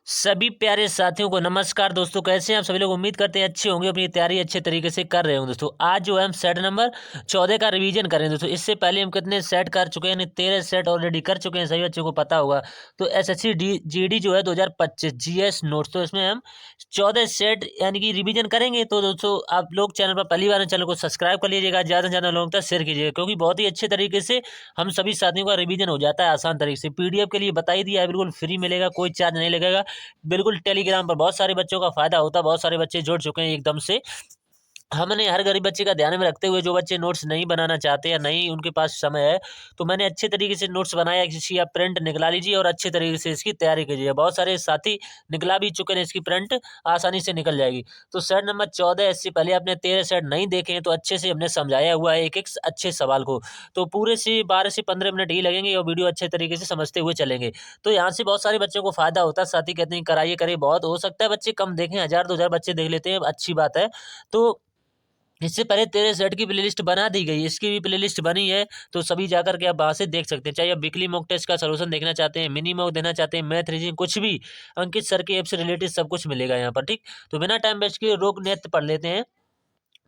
सभी प्यारे साथियों को नमस्कार। दोस्तों कैसे हैं आप सभी लोग। उम्मीद करते हैं अच्छे होंगे, अपनी तैयारी अच्छे तरीके से कर रहे होंगे। दोस्तों आज जो है हम सेट नंबर 14 का रिवीजन करें। दोस्तों इससे पहले हम कितने सेट कर चुके हैं, यानी 13 सेट ऑलरेडी कर चुके हैं, सभी बच्चों को पता होगा। तो एसएससी जीडी जो है 2025 जीएस नोट्स, तो इसमें हम 14 सेट यानी कि रिवीजन करेंगे। तो दोस्तों आप लोग चैनल पर पहली बार हैं, चैनल को सब्सक्राइब कर लीजिएगा, ज़्यादा से ज़्यादा लोगों तक शेयर कीजिएगा, क्योंकि बहुत ही अच्छे तरीके से हम सभी साथियों का रिवीजन हो जाता है आसान तरीके से। पीडीएफ के लिए बता ही दिया है, बिल्कुल फ्री मिलेगा, कोई चार्ज नहीं लगेगा। बिल्कुल टेलीग्राम पर बहुत सारे बच्चों का फायदा होता है, बहुत सारे बच्चे जुड़ चुके हैं एकदम से। हमने हर गरीब बच्चे का ध्यान में रखते हुए, जो बच्चे नोट्स नहीं बनाना चाहते या नहीं उनके पास समय है, तो मैंने अच्छे तरीके से नोट्स बनाया। इसकी आप प्रिंट निकला लीजिए और अच्छे तरीके से इसकी तैयारी कीजिए। बहुत सारे साथी निकला भी चुके हैं, इसकी प्रिंट आसानी से निकल जाएगी। तो सेट नंबर 14, इससे पहले आपने 13 सेट नहीं देखे हैं तो अच्छे से हमने समझाया हुआ है एक एक अच्छे सवाल को। तो पूरे से 12 से 15 मिनट ही लगेंगे और वीडियो अच्छे तरीके से समझते हुए चलेंगे। तो यहाँ से बहुत सारे बच्चों को फायदा होता है। साथी कहते हैं कराइए करिए, बहुत हो सकता है बच्चे कम देखें, 1000-2000 बच्चे देख लेते हैं, अच्छी बात है। तो इससे पहले 13 सेट की प्लेलिस्ट बना दी गई, इसकी भी प्लेलिस्ट बनी है, तो सभी जाकर के आप वहाँ से देख सकते हैं। चाहे आप वीकली मॉक टेस्ट का सॉल्यूशन देखना चाहते हैं, मिनी मॉक देना चाहते हैं, मैथ रीजनिंग, कुछ भी अंकित सर के ऐप से रिलेटेड सब कुछ मिलेगा यहाँ पर। ठीक, तो बिना टाइम वेस्ट किए लोक नृत्य पढ़ लेते हैं।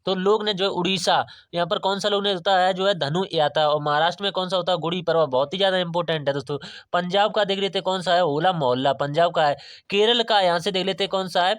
तो लोग ने जो है उड़ीसा, यहाँ पर कौन सा लोग ने होता है जो है धनु यात्रा, और महाराष्ट्र में कौन सा होता है गुड़ी पड़वा, बहुत ही ज्यादा इंपॉर्टेंट है दोस्तों। पंजाब का देख लेते हैं कौन सा है, होला मोहल्ला पंजाब का है। केरल का यहाँ से देख लेते हैं कौन सा है,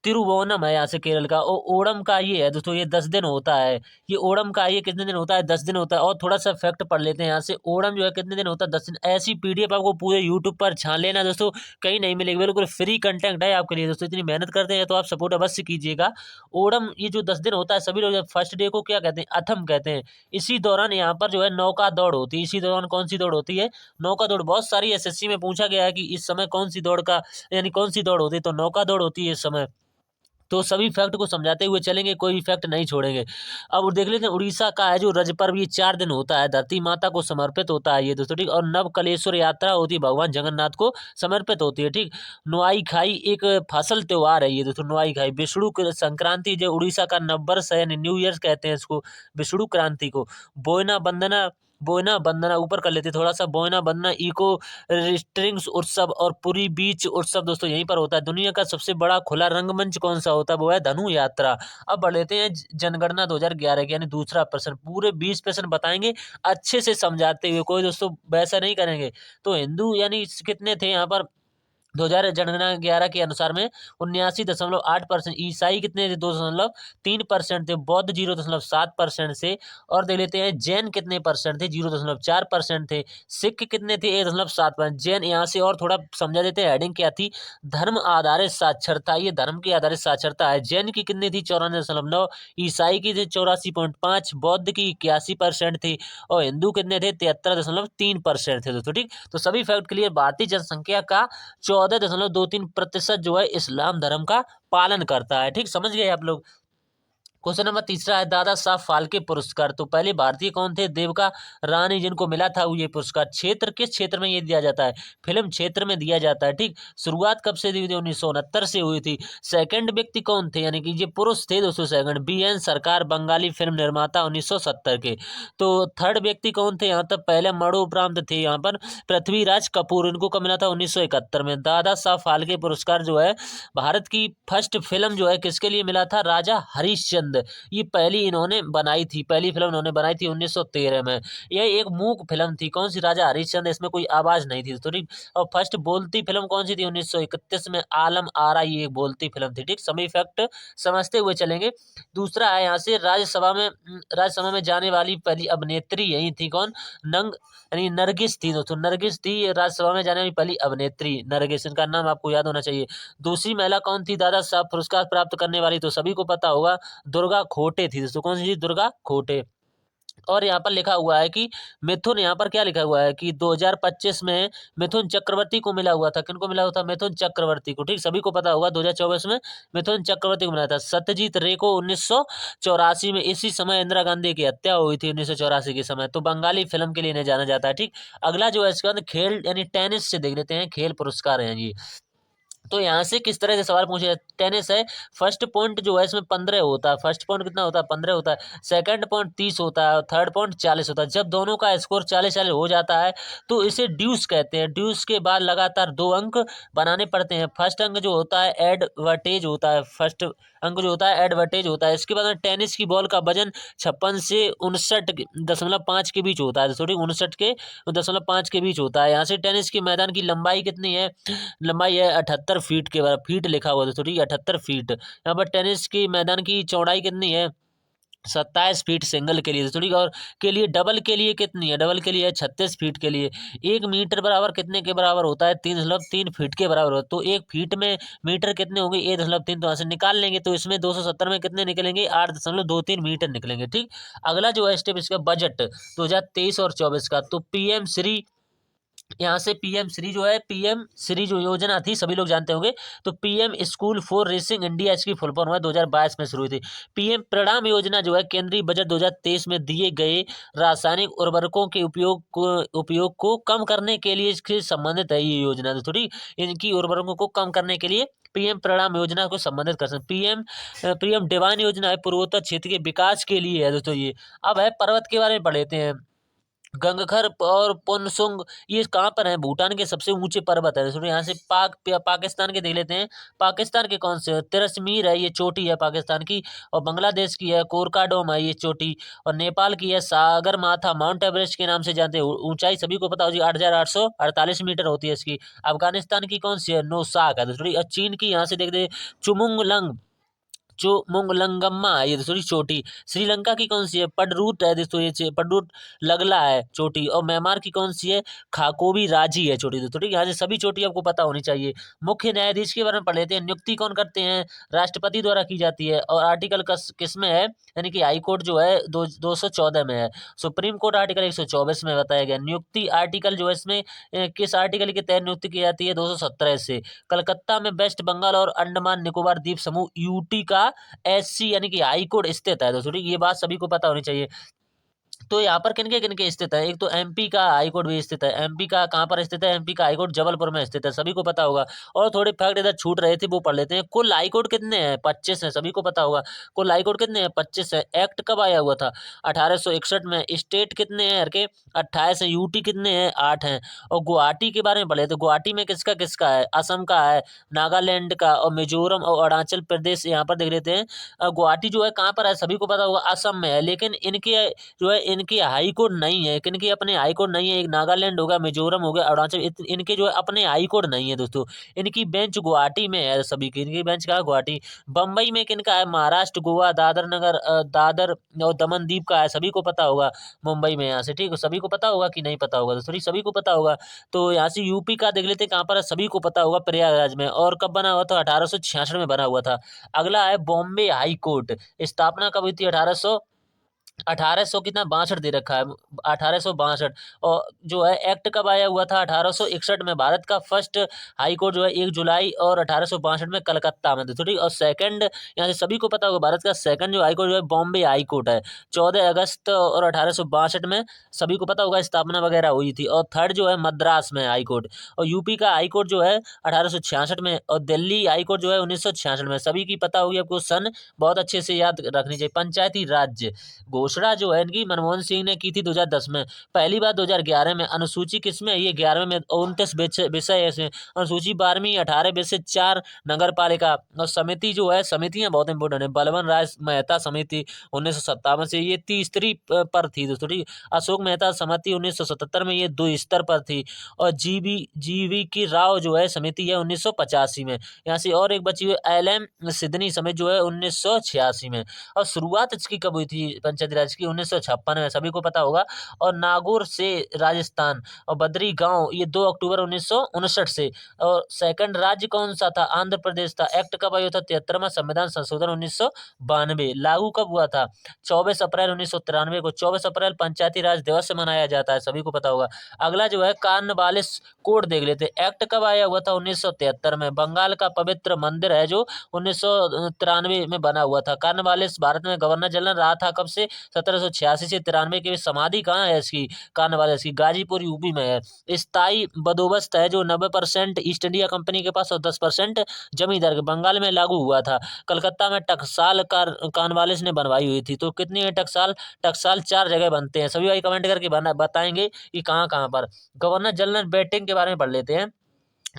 तिरुवोनम है यहाँ से केरल का। और ओणम का ये है दोस्तों, ये 10 दिन होता है। ये ओणम का ये कितने दिन होता है, 10 दिन होता है। और थोड़ा सा फैक्ट पढ़ लेते हैं यहाँ से, ओणम जो है कितने दिन होता है, 10 दिन। ऐसी पीडीएफ आपको पूरे यूट्यूब पर छान लेना दोस्तों, कहीं नहीं मिलेगी, बिल्कुल फ्री कंटेंट है आपके लिए दोस्तों। इतनी मेहनत करते हैं तो आप सपोर्ट अवश्य कीजिएगा। ओणम ये जो 10 दिन होता है, सभी लोग फर्स्ट डे को क्या कहते हैं, अथम कहते हैं। इसी दौरान यहाँ पर जो है नौका दौड़ होती है। इसी दौरान कौन सी दौड़ होती है, नौका दौड़। बहुत सारी एसएससी में पूछा गया है कि इस समय कौन सी दौड़ का, यानी कौन सी दौड़ होती है, तो नौका दौड़ होती है इस समय। तो सभी फैक्ट को समझाते हुए चलेंगे, कोई भी फैक्ट नहीं छोड़ेंगे। अब देख लेते हैं उड़ीसा का है जो रज पर्व, ये 4 दिन होता है, धरती माता को समर्पित होता है ये दोस्तों। ठीक, और नवकलेश्वर यात्रा होती है, भगवान जगन्नाथ को समर्पित होती है। ठीक, नुआई खाई एक फसल त्योहार है ये दोस्तों। नुआई खाई विष्णु संक्रांति जो उड़ीसा का नववर्ष है, यानी न्यू ईयर कहते हैं इसको, विष्णु क्रांति को। बोयना बंदना, बोयना बंदना ऊपर कर लेते थोड़ा सा, बोयना बंदना इको रिस्ट्रिंग्स उत्सव और पुरी बीच उत्सव दोस्तों यहीं पर होता है। दुनिया का सबसे बड़ा खुला रंगमंच कौन सा होता है, वो है धनु यात्रा। अब बढ़ लेते हैं जनगणना 2011 की, यानी दूसरा प्रश्न। पूरे 20 प्रश्न बताएंगे अच्छे से समझाते हुए, कोई दोस्तों वैसा नहीं करेंगे। तो हिंदू यानी कितने थे यहाँ पर 2000 जनगणना 11 के अनुसार में 79.8%। ईसाई कितने थे, 2.3% थे। बौद्ध 0.7% से। और देख लेते हैं जैन कितने परसेंट थे, 0.4% थे। सिख कितने थे, 1.7%। जैन यहाँ से और थोड़ा समझा देते हैं, हेडिंग क्या थी, धर्म आधारित साक्षरता, ये धर्म की आधारित साक्षरता है। जैन की कितनी थी, 94.9। ईसाई की थी 84.5। बौद्ध की 81% थी। और हिंदू कितने थे, 73.3% थे दोस्तों। ठीक, तो सभी फैक्ट क्लियर। भारतीय जनसंख्या का 14.23% जो है इस्लाम धर्म का पालन करता है। ठीक, समझ गए आप लोग। क्वेश्चन नंबर तीसरा है दादा साहब फाल्के पुरस्कार। तो पहले भारतीय कौन थे, देवका रानी, जिनको मिला था वो ये पुरस्कार। क्षेत्र किस क्षेत्र में ये दिया जाता है, फिल्म क्षेत्र में दिया जाता है। ठीक, शुरुआत कब से हुई थी, 1969 से हुई थी। सेकंड व्यक्ति कौन थे, यानी कि ये पुरुष थे दोस्तों। सेकंड BN सरकार, बंगाली फिल्म निर्माता, 1970 के। तो थर्ड व्यक्ति कौन थे, यहाँ तक पहले मरणोपरांत थे यहाँ पर पृथ्वीराज कपूर, इनको कब मिला था, 1971 में। दादा साहब फाल्के पुरस्कार जो है भारत की फर्स्ट फिल्म जो है किसके लिए मिला था, राजा हरिश्चंद्र। ये पहली इन्होंने बनाई थी, पहली फिल्म इन्होंने बनाई थी 1913 में। यह एक मूक फिल्म थी, कौन सी, राजा हरिश्चंद्र, इसमें कोई आवाज नहीं थी थोड़ी। और फर्स्ट बोलती फिल्म कौन सी थी, 1931 में, आलम आरा, ये एक बोलती फिल्म थी। ठीक, सभी फैक्ट समझते हुए चलेंगे। दूसरा है यहाँ से राज्यसभा में जाने वाली पहली अभिनेत्री यही थी, कौन, नंग यानी नरगिस थी दोस्तों। नरगिस थी राज्यसभा में जाने वाली पहली अभिनेत्री, नरगिस, इनका नाम आपको याद होना चाहिए। दूसरी महिला कौन थी दादा साहब पुरस्कार प्राप्त करने वाली, तो सभी को पता होगा, दुर्गा खोटे थी दोस्तों। कौन सी थी, दुर्गा खोटे। और यहाँ पर लिखा हुआ है कि मिथुन, यहाँ पर क्या लिखा हुआ है कि 2025 में मिथुन चक्रवर्ती को मिला हुआ था। किनको मिला हुआ था, मिथुन चक्रवर्ती को। ठीक, सभी को पता होगा 2024 में मिथुन चक्रवर्ती को मिला था। सत्यजीत रे को 1984 में, इसी समय इंदिरा गांधी की हत्या हुई थी 1984 के समय। तो बंगाली फिल्म के लिए इन्हें जाना जाता है। ठीक, अगला जो है इसके बाद खेल यानी टेनिस से देख लेते हैं, खेल पुरस्कार है जी। तो यहाँ से किस तरह से सवाल पूछे जाते हैं। टेनिस है, फर्स्ट पॉइंट जो है इसमें 15 होता है, फर्स्ट पॉइंट कितना होता है 15 होता है, सेकंड पॉइंट 30 होता है और थर्ड पॉइंट 40 होता है। जब दोनों का स्कोर 40-40 हो जाता है तो इसे ड्यूस कहते हैं। ड्यूस के बाद लगातार 2 अंक बनाने पड़ते हैं। फर्स्ट अंक जो होता है एडवर्टेज होता है, फर्स्ट अंक जो होता है एडवर्टेज होता है। इसके बाद में टेनिस की बॉल का वजन 56 से 59.5 के बीच होता है, सॉरी 59.5 के बीच होता है। यहाँ से टेनिस के मैदान की लंबाई कितनी है, लंबाई है 78 फीट के बराबर, फीट लिखा हुआ था सॉरी 78 फीट। यहाँ पर टेनिस की मैदान की चौड़ाई कितनी है 27 फीट सिंगल के लिए थोड़ी, और के लिए डबल के लिए कितनी है, डबल के लिए है 36 फीट के लिए। 1 मीटर बराबर कितने के बराबर होता है 3.3 फीट के बराबर होता है। तो 1 फीट में मीटर कितने होंगे 1.3, तो यहाँ से निकाल लेंगे तो इसमें 270 में कितने निकलेंगे 8.23 मीटर निकलेंगे। ठीक, अगला जो है स्टेप इसका बजट 2023 और 24 का। तो पीएम श्री, यहाँ से पीएम श्री जो है, पीएम श्री जो योजना थी सभी लोग जानते होंगे, तो PM school for racing India इसकी फुल फॉर्म है, 2022 में शुरू हुई थी। पीएम प्रणाम योजना जो है केंद्रीय बजट 2023 में दिए गए रासायनिक उर्वरकों के उपयोग को कम करने के लिए इसके संबंधित है ये योजना। तो थोड़ी इनकी उर्वरकों को कम करने के लिए पीएम प्रणाम योजना को संबंधित कर सकते। पीएम डिवान योजना है पूर्वोत्तर क्षेत्र के विकास के लिए है दोस्तों ये। अब है पर्वत के बारे में पढ़ लेते हैं। गंगखर और पुनसुंग ये कहाँ पर है, भूटान के सबसे ऊंचे पर्वत है। सुनो यहाँ से पाकिस्तान के देख लेते हैं। पाकिस्तान के कौन से, तिरस्मीर है ये चोटी है पाकिस्तान की, और बांग्लादेश की है कोरकाडोम है ये चोटी, और नेपाल की है सागर माथा, माउंट एवरेस्ट के नाम से जानते हैं। ऊंचाई सभी को पता होगी 8,848 मीटर होती है इसकी। अफगानिस्तान की कौन सी है, नोसाक है दूसरी। और चीन की यहाँ से देखते हैं चुमुंगलंग, जो मुंगलंगम्मा है ये दूसरी चोटी। श्रीलंका की कौन सी है, पडरूट है दोस्तों ये पडरूट लगला है चोटी। और म्यांमार की कौन सी है, खाकोबी राजी है चोटी दोस्तों। ठीक है, यहाँ से सभी चोटी आपको पता होनी चाहिए। मुख्य न्यायाधीश के बारे में पढ़ लेते हैं। नियुक्ति कौन करते हैं, राष्ट्रपति द्वारा की जाती है। और आर्टिकल किस में है, यानी कि हाई कोर्ट जो है 214 में है। सुप्रीम कोर्ट आर्टिकल 124 में बताया गया। नियुक्ति आर्टिकल जो है इसमें किस आर्टिकल के तहत नियुक्ति की जाती है 217 से। कलकत्ता में वेस्ट बंगाल और अंडमान निकोबार द्वीप समूह यूटी का एससी यानी कि हाई कोर्ट स्थित है दोस्तों। ये बात सभी को पता होनी चाहिए। तो यहाँ पर किनके किनके स्थित है, एक तो एमपी का हाईकोर्ट भी स्थित है। एमपी का कहाँ पर स्थित है, एमपी का हाईकोर्ट जबलपुर में स्थित है, सभी को पता होगा। और थोड़े फैक्ट इधर छूट रहे थे वो पढ़ लेते हैं। कुल हाईकोर्ट कितने हैं, 25 है, सभी को पता होगा। कुल हाईकोर्ट कितने हैं, 25 है। एक्ट कब आया हुआ था, 1861 में। स्टेट कितने हैं हर के, 28 है। यूटी कितने हैं, 8 हैं। और गुवाहाटी के बारे में पढ़े तो गुवाहाटी में किसका किसका है, असम का है, नागालैंड का, और मिजोरम और अरुणाचल प्रदेश यहाँ पर देख लेते हैं। गुवाहाटी जो है कहाँ पर है, सभी को पता होगा असम में है। लेकिन इनके जो है इनकी हाई कोर्ट नहीं है, किनकी अपने हाई कोर्ट नहीं है। एक नागालैंड होगा, मिजोरम हो गया, अरुणाचल, इनके जो है अपने हाई कोर्ट नहीं है दोस्तों। इनकी बेंच गुवाहाटी में है सभी की, इनकी बेंच कहाँ गुवाहाटी। बम्बई में किनका है, महाराष्ट्र, गोवा, दादर नगर, दादर और दमन दीप का है, सभी को पता होगा। मुंबई में यहाँ से, ठीक है, सभी को पता होगा कि नहीं पता होगा दोस्तों, सभी को पता होगा। तो यहाँ से यूपी का देख लेते हैं कहाँ पर है, सभी को पता होगा, प्रयागराज में। और कब बना हुआ था, 1866 में बना हुआ था। अगला है बॉम्बे हाई कोर्ट, स्थापना कब हुई थी, 1800 कितना 62 दे रखा है, 1862। और जो है एक्ट कब आया हुआ था, 1861 में। भारत का फर्स्ट हाई कोर्ट जो है 1 जुलाई और 1862 में कलकत्ता में थी। और सेकंड, यहाँ से सभी को पता होगा, भारत का सेकंड जो हाई कोर्ट जो है बॉम्बे हाई कोर्ट है, 14 अगस्त और 1862 में, सभी को पता होगा, स्थापना वगैरह हुई थी। और थर्ड जो है मद्रास में हाई कोर्ट। और यूपी का हाई कोर्ट जो है 1866 में, और दिल्ली हाई कोर्ट जो है 1966 में, सभी की पता होगी आपको, सन बहुत अच्छे से याद रखनी चाहिए। पंचायती राज्य घोषणा जो है इनकी मनमोहन सिंह ने की थी 2010 में। पहली बार 2011 में। अनुसूची किसमें है, ये 11वें में, 29 विषय ऐसे। अनुसूची 12वीं 18 विषय 4 नगर पालिका। और समिति जो है, समितियां बहुत इंपोर्टेंट है। बलवन राय मेहता समिति 1957 से, ये तीसरी पर थी दोस्तों, ठीक। अशोक मेहता समिति 1977 में, ये 2 स्तर पर थी। और जीवी की राव जो है समिति है 1985 में। यहाँ से और एक बची हुई LM सिडनी समिति जो है 1986 में। और शुरुआत इसकी कब हुई थी पंचायती राज की, 1956 में, सभी को पता होगा। और नागौर से राजस्थान, और बद्री गांव ये 2 अक्टूबर 1959 से। और सेकंड राज्य कौन सा था, आंध्र प्रदेश था। एक्ट कब आया था, 73वां संविधान संशोधन 1992। लागू कब हुआ था, 24 अप्रैल 1993 को। 24 अप्रैल पंचायती राज दिवस से मनाया जाता है, सभी को पता होगा। अगला जो है कार्नवालिस कोड देख लेते। एक्ट कब आया हुआ था, 1973 में। बंगाल का पवित्र मंदिर है जो 1993 में बना हुआ था। कार्नवालिस भारत में गवर्नर जनरल रहा था कब से, 1786 से 93 के बीच। समाधि कहाँ है इसकी, कॉर्नवालिस की, गाजीपुर यूपी में है। स्थायी बंदोबस्त है जो 90% ईस्ट इंडिया कंपनी के पास और 10% जमींदार के। बंगाल में लागू हुआ था। कलकत्ता में टकसाल कॉर्नवालिस ने बनवाई हुई थी। तो कितनी है टकसाल, टकसाल 4 जगह बनते हैं। सभी भाई कमेंट करके बताएंगे कि कहाँ कहाँ पर। गवर्नर जनरल बेटिंग के बारे में पढ़ लेते हैं।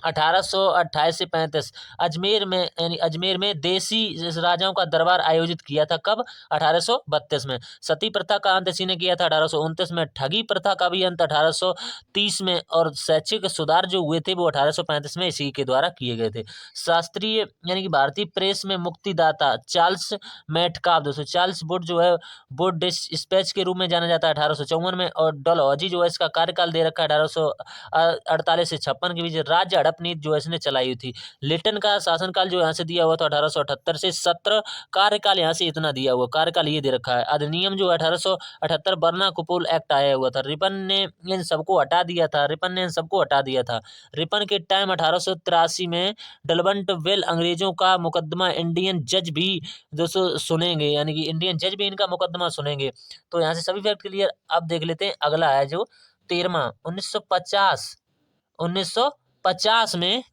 1828 से 35 अजमेर में, यानी अजमेर में देसी राजाओं का दरबार आयोजित किया था। कब, 1832 में। सती प्रथा का अंत इसी ने किया था 1829 में। ठगी प्रथा का भी अंत 1830 में। और शैक्षिक सुधार जो हुए थे वो 1835 में इसी के द्वारा किए गए थे। शास्त्रीय यानी कि भारतीय प्रेस में मुक्तिदाता चार्ल्स मेटकाफ, दोस्तों चार्ल्स वुड जो है, वुड डिस्पैच के रूप में जाना जाता है 1854 में। और डलहौजी जो है इसका कार्यकाल दे रखा है 1848 से 56 के बीच। राज्य हड़प नीति जो है इसने चलाई हुई थी। लिटन का शासनकाल जो यहाँ से दिया हुआ था 1878 से 17। कार्यकाल यहाँ से इतना दिया हुआ, कार्यकाल ये दे रखा है। अधिनियम जो 1878 बर्ना कुपोल एक्ट आया हुआ था। रिपन ने इन सबको हटा दिया था, रिपन ने इन सबको हटा दिया था। रिपन के टाइम 1883 में डलबंट वेल अंग्रेजों का मुकदमा इंडियन जज भी दोस्तों सुनेंगे, यानी कि इंडियन जज भी इनका मुकदमा सुनेंगे। तो यहाँ से सभी फैक्ट क्लियर। अब देख लेते हैं अगला है जो 13वां 1950 में।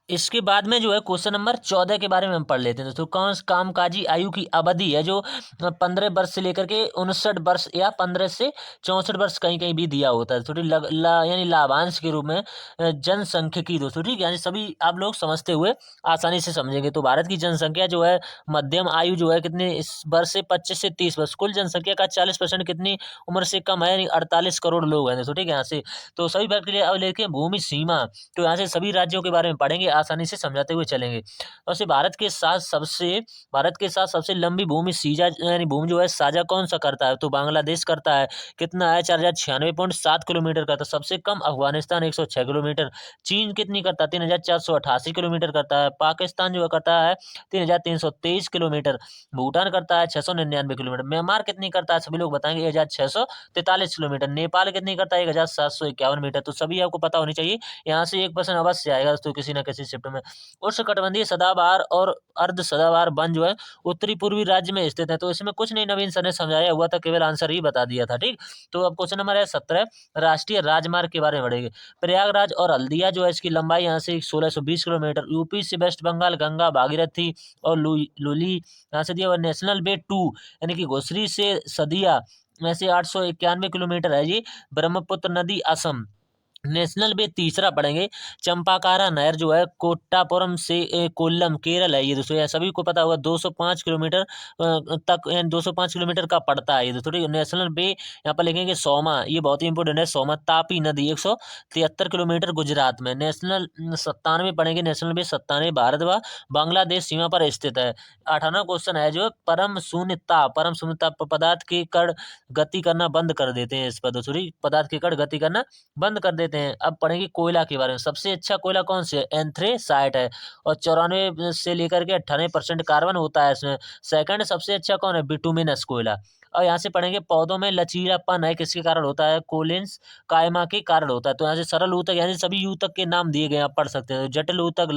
इसके बाद में जो है क्वेश्चन नंबर 14 के बारे में हम पढ़ लेते हैं दोस्तों। कौन कामकाजी आयु की अवधि है जो 15 वर्ष से लेकर के 59 वर्ष या 15 से 64 वर्ष कहीं कहीं भी दिया होता है। थोड़ी यानी लाभांश के रूप में जनसंख्यिकी दोस्तों, ठीक है। यानी सभी आप लोग समझते हुए आसानी से समझेंगे। तो भारत की जनसंख्या जो है, मध्यम आयु जो है कितने इस वर्ष से 25 से 30 वर्ष। कुल जनसंख्या का 40% कितनी उम्र से कम है, यानी 48 करोड़ लोग हैं दोस्तों, ठीक है। यहाँ से तो सभी बात के लिए अब लेके भूमि सीमा। तो यहाँ से सभी राज्यों के बारे में पढ़ेंगे, आसानी से समझाते हुए चलेंगे। और से भारत के साथ सबसे लंबी भूमि सीजा यानी भूमि जो है साझा कौन सा करता है, तो बांग्लादेश करता है। कितना है, 4096.7 किलोमीटर करता है। सबसे कम अफगानिस्तान 106 किलोमीटर। चीन कितनी करता है, 3488 किलोमीटर करता है। पाकिस्तान जो करता है 3323 किलोमीटर। भूटान करता है 699 किलोमीटर। म्यांमार कितनी करता है, सभी लोग बताएंगे 1643 किलोमीटर। नेपाल कितनी करता है 1751 मीटर। तो सभी आपको पता होनी चाहिए। यहाँ से 1% अवश्य आएगा दोस्तों किसी न किसी शिफ्ट में। उष्णकटिबंधीय सदाबहार और अर्ध सदाबहार वन जो है उत्तरी पूर्वी राज्य में स्थित है। तो इसमें कुछ नहीं नवीन सर ने समझाया हुआ था, केवल आंसर ही बता दिया था, ठीक। तो अब क्वेश्चन नंबर है 17, राष्ट्रीय राजमार्ग के बारे में पढ़ेंगे। प्रयागराज और हल्दिया जो है इसकी लंबाई यहाँ से 1620 किलोमीटर। यूपी से वेस्ट बंगाल गंगा भागीरथी और लुली यहाँ से दिया हुआ। नेशनल वे 2 यानी कि घुसरी से सदिया में से 891 किलोमीटर है ये। ब्रह्मपुत्र नदी असम। नेशनल वे तीसरा पढ़ेंगे। चंपाकारा नहर जो है कोट्टापुरम से कोल्लम केरल है ये दोस्तों। यह सभी को पता होगा 205 किलोमीटर तक, 205 किलोमीटर का पड़ता है ये दोस्तों, ठीक है। नेशनल वे यहाँ पर लिखेंगे सोमा, ये बहुत ही इंपॉर्टेंट है। सोमा तापी नदी 173 किलोमीटर गुजरात में। नेशनल 97 पढ़ेंगे। नेशनल वे 97 भारत व बांग्लादेश सीमा पर स्थित है। 18वां क्वेश्चन है जो परम शून्यता पदार्थ के कण गति करना बंद कर देते हैं। इस पर दोस्तों पदार्थ के कण गति करना बंद कर देते हैं। अब पढ़ेंगे कोयला के बारे में। सबसे अच्छा कोयला कौन से है, एंथ्रेसाइट है। और 94 से लेकर के 98% कार्बन होता है इसमें। सेकंड सबसे अच्छा कौन है, बिटुमिनस कोयला। और यहाँ से पढ़ेंगे पौधों में लचीलापन है किसके कारण होता है, कोलिन्स कायमा के कारण होता है। तो यहाँ से सरल ऊतक यानी सभी ऊतक के नाम दिए गए आप पढ़ सकते हैं। जटिल ऊतक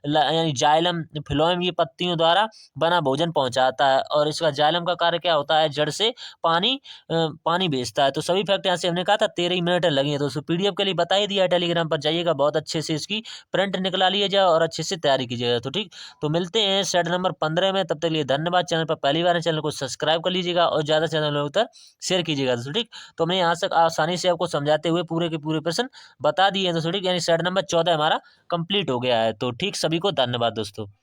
यानी जाइलम फ्लोएम, ये पत्तियों द्वारा बना भोजन पहुंचाता है। और इसका जाइलम का कार्य क्या होता है, जड़ से पानी भेजता है। तो सभी फैक्ट यहाँ से हमने कहा था 13 मिनट लगी है। दोस्तों पीडीएफ के लिए बता ही दिया है, टेलीग्राम पर जाइएगा, बहुत अच्छे से इसकी प्रिंट निकला लीजिएगा और अच्छे से तैयारी कीजिएगा। तो ठीक, तो मिलते हैं सेट नंबर 15 में। तब तक के लिए धन्यवाद। चैनल पर पहली बार है, चैनल को सब्सक्राइब कर लीजिएगा और ज़्यादा से ज़्यादा लोगों तक शेयर कीजिएगा दोस्तों, ठीक। तो हमने यहाँ तक आसानी से आपको समझाते हुए पूरे के पूरे प्रश्न बता दिए हैं दोस्तों, ठीक। यानी सेट नंबर 14 हमारा कंप्लीट हो गया है। तो ठीक, सभी को धन्यवाद दोस्तों।